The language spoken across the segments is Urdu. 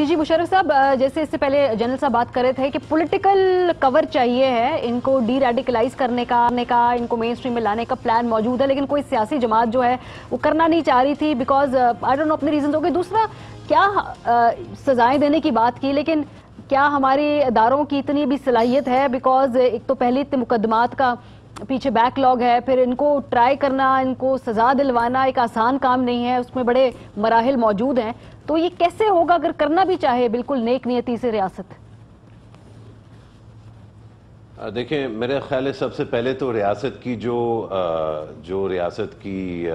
جی مشرف صاحب، جیسے اس سے پہلے جنرل صاحب بات کر رہے تھے کہ پولیٹیکل کور چاہیے ہے، ان کو ڈی ریڈیکلائز کرنے کا ان کو مین اسٹریم میں لانے کا پلان موجود ہے، لیکن کوئی سیاسی جماعت جو ہے وہ کرنا نہیں چاہ رہی تھی بیکاز آئی ڈونٹ نو اپنے ریزنز ہو گئے۔ دوسرا کیا سزائیں دینے کی بات کی، لیکن کیا ہمارے اداروں کی اتنی بھی صلاحیت ہے؟ بیکاز ایک تو پہلے اتنے مقدمات کا پیچھے بیک لاگ ہے، پھر ان کو ٹرائی کرنا، ان کو سزا دلوانا ایک آسان کام نہیں ہے، اس میں بڑے مراحل موجود ہیں۔ تو یہ کیسے ہوگا اگر کرنا بھی چاہے بالکل نیک نیتی سے ریاست؟ دیکھیں، میرے خیال ہے سب سے پہلے تو ریاست کی جو ریاست کی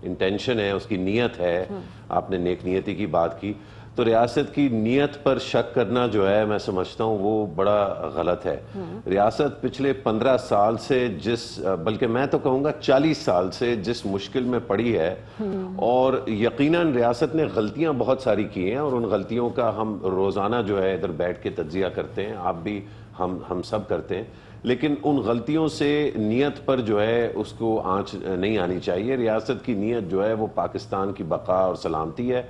انٹینشن ہے، اس کی نیت ہے، آپ نے نیک نیتی کی بات کی، تو ریاست کی نیت پر شک کرنا جو ہے میں سمجھتا ہوں وہ بڑا غلط ہے۔ ریاست پچھلے 15 سال سے بلکہ میں تو کہوں گا 40 سال سے جس مشکل میں پڑی ہے، اور یقیناً ریاست نے غلطیاں بہت ساری کی ہیں، اور ان غلطیوں کا ہم روزانہ جو ہے ادھر بیٹھ کے تجزیہ کرتے ہیں، آپ بھی ہم سب کرتے ہیں، لیکن ان غلطیوں سے نیت پر جو ہے اس کو آنچ نہیں آنی چاہیے۔ ریاست کی نیت جو ہے وہ پاکستان کی بقا اور سلامتی ہے۔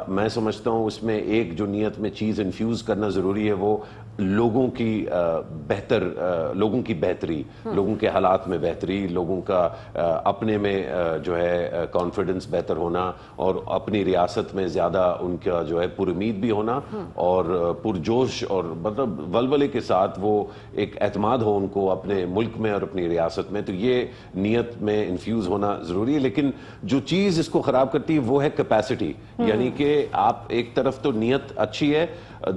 میں سمجھتا ہوں اس میں ایک جو نیت میں چیز انفیوز کرنا ضروری ہے وہ لوگوں کی بہتری، لوگوں کے حالات میں بہتری، لوگوں کا اپنے میں جو ہے کانفیڈنس بہتر ہونا، اور اپنی ریاست میں زیادہ ان کا جو ہے پر امید بھی ہونا، اور پرجوش اور مطلب ولولے کے ساتھ وہ ایک اعتماد ہو ان کو اپنے ملک میں اور اپنی ریاست میں، تو یہ نیت میں انفیوز ہونا ضروری ہے۔ لیکن جو چیز اس کو خراب کرتی ہے وہ ہے کیپیسٹی، یعنی کہ آپ ایک طرف تو نیت اچھی ہے،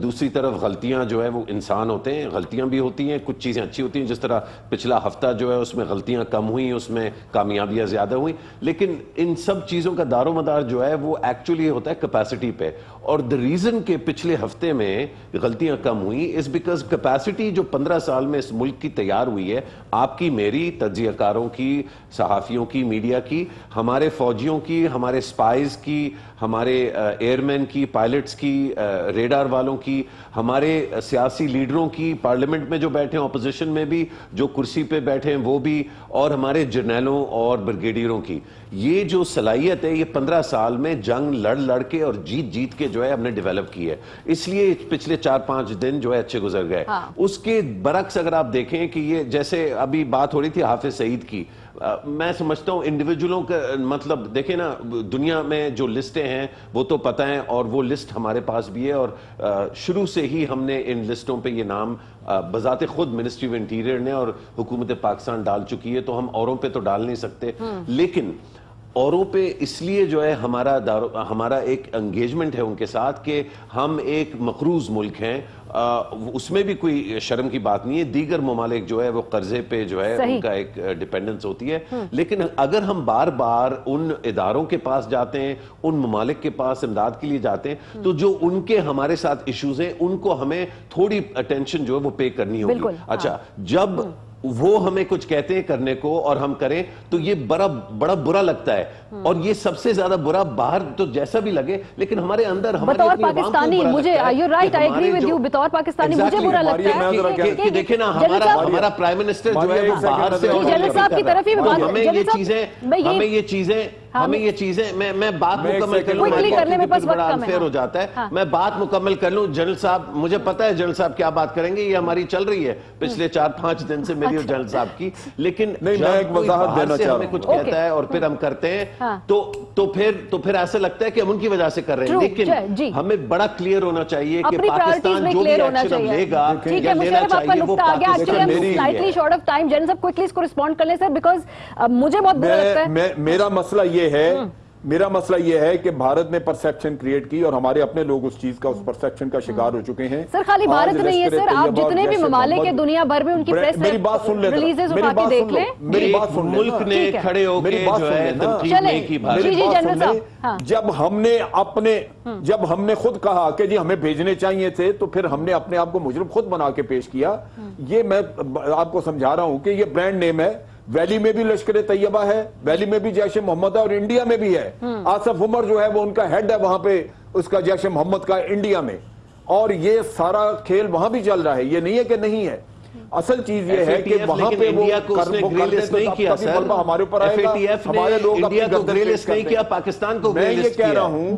دوسری طرف غلطیاں جو ہے وہ انسان ہوتے ہیں، غلطیاں بھی ہوتی ہیں، کچھ چیزیں اچھی ہوتی ہیں، جس طرح پچھلا ہفتہ جو ہے اس میں غلطیاں کم ہوئیں، اس میں کامیابیاں زیادہ ہوئیں، لیکن ان سب چیزوں کا دار و مدار جو ہے وہ ایکچولی ہوتا ہے کیپیسٹی پہ۔ اور the reason کہ پچھلے ہفتے میں غلطیاں کم ہوئیں is because کیپیسٹی جو 15 سال میں اس ملک کی تیار ہوئی ہے، آپ کی، میری، تجزیہ کاروں کی، صحافیوں کی، میڈیا کی، ہمارے فوجیوں کی، ہمارے سپائز کی، ہمارے ایئر مین کی، پائلٹس کی، ریڈار والوں کی، ہمارے سیاسی لیڈروں کی، پارلیمنٹ میں جو بیٹھے ہیں، اپوزیشن میں بھی جو کرسی پہ بیٹھے ہیں وہ بھی، اور ہمارے جرنیلوں اور بریگیڈیئروں کی، یہ جو صلاحیت ہے یہ 15 سال میں جنگ لڑ کے اور جیت کے جو ہے ہم نے ڈیولپ کی ہے، اس لیے پچھلے 4-5 دن جو ہے اچھے گزر گئے۔ اس کے برعکس اگر آپ دیکھیں کہ یہ جیسے ابھی بات ہو رہی تھی حافظ سعید کی، میں سمجھتا ہوں انڈیویجولوں کا مطلب دیکھیں نا، دنیا میں جو لسٹیں ہیں وہ تو پتہ ہیں، اور وہ لسٹ ہمارے پاس بھی ہے، اور شروع سے ہی ہم نے ان لسٹوں پہ یہ نام بذات خود منسٹری آف انٹیریئر نے اور حکومت پاکستان ڈال چکی ہے، تو ہم اوروں پہ تو ڈال نہیں سکتے، لیکن اوروں پہ اس لیے جو ہے ہمارا ایک انگیجمنٹ ہے ان کے ساتھ کہ ہم ایک مقروض ملک ہیں، اس میں بھی کوئی شرم کی بات نہیں ہے، دیگر ممالک جو ہے وہ قرضے پہ جو ہے ان کا ایک ڈیپینڈنس ہوتی ہے، لیکن اگر ہم بار بار ان اداروں کے پاس جاتے ہیں، ان ممالک کے پاس امداد کے لیے جاتے ہیں، تو جو ان کے ہمارے ساتھ ایشوز ہیں ان کو ہمیں تھوڑی اٹینشن جو ہے وہ پے کرنی ہوگی۔ اچھا، جب وہ ہمیں کچھ کہتے ہیں کرنے کو اور ہم کریں تو یہ بڑا برا لگتا ہے، اور یہ سب سے زیادہ برا باہر تو جیسا بھی لگے، لیکن ہمارے اندر بطور پاکستانی مجھے بطور پاکستانی مجھے برا لگتا ہے کہ دیکھیں نا ہمارا پرائم منسٹر جو ہے باہر سے ہمیں یہ چیزیں میں بات مکمل کر لوں، بڑا انفیئر ہو جاتا ہے، میں بات مکمل کر لوں۔ جنرل صاحب مجھے پتا ہے جنرل صاحب کیا بات کریں گے، یہ ہماری چل رہی ہے پچھلے 4-5 دن سے میری اور جنرل صاحب کی، لیکن جب کوئی باہر سے ہمیں کچھ کہتا ہے اور پھر ہم کرتے ہیں تو پھر ایسا لگتا ہے کہ ہم ان کی وجہ سے کر رہے ہیں، لیکن ہمیں بڑا کلیئر ہونا چاہیے کہ پاکستان جو بھی ایکشن ہم لے گا یا لینا چاہیے وہ پاکستان میری ہے۔ شارٹ آف ٹائم جنرل صاحب کوئکلی اس کو رسپونڈ کر لیں سر، بیکاز مجھے بہت برا لگتا ہے۔ میرا مسئلہ یہ ہے کہ بھارت نے پرسیپشن کریٹ کی اور ہمارے اپنے لوگ اس چیز کا، اس پرسیپشن کا شکار ہو چکے ہیں۔ سر خالی بھارت نہیں ہے سر، آپ جتنے بھی ممالک ہیں دنیا بھر میں ان کی پریس ریلیزز اٹھا کے دیکھ لیں، میری بات سن لیں، ملک نے کھڑے ہو کے جو ہے تنقید نہیں کی بھارت۔ جب ہم نے خود کہا کہ جی ہمیں بھیجنے چاہیے تھے تو پھر ہم نے اپنے آپ کو مجرم خود بنا کے پیش کیا۔ یہ میں آپ کو سمجھا رہا ہوں کہ یہ برانڈ نیم ہے، ویلی میں بھی لشکر طیبہ ہے، ویلی میں بھی جیش محمد ہے، اور انڈیا میں بھی ہے۔ آصف عمر جو ہے وہ ان کا ہیڈ ہے وہاں پہ اس کا جیش محمد کا انڈیا میں، اور یہ سارا کھیل وہاں بھی چل رہا ہے، یہ نہیں ہے کہ نہیں ہے۔ اصل چیز یہ ہے کہ وہاں پہ وہ نہیں کیا سر، ہمارے اوپر آئے گا، ہمارے لوگ انڈیا کو گرے لسٹ نہیں کیا، پاکستان کو میں یہ کہہ رہا ہوں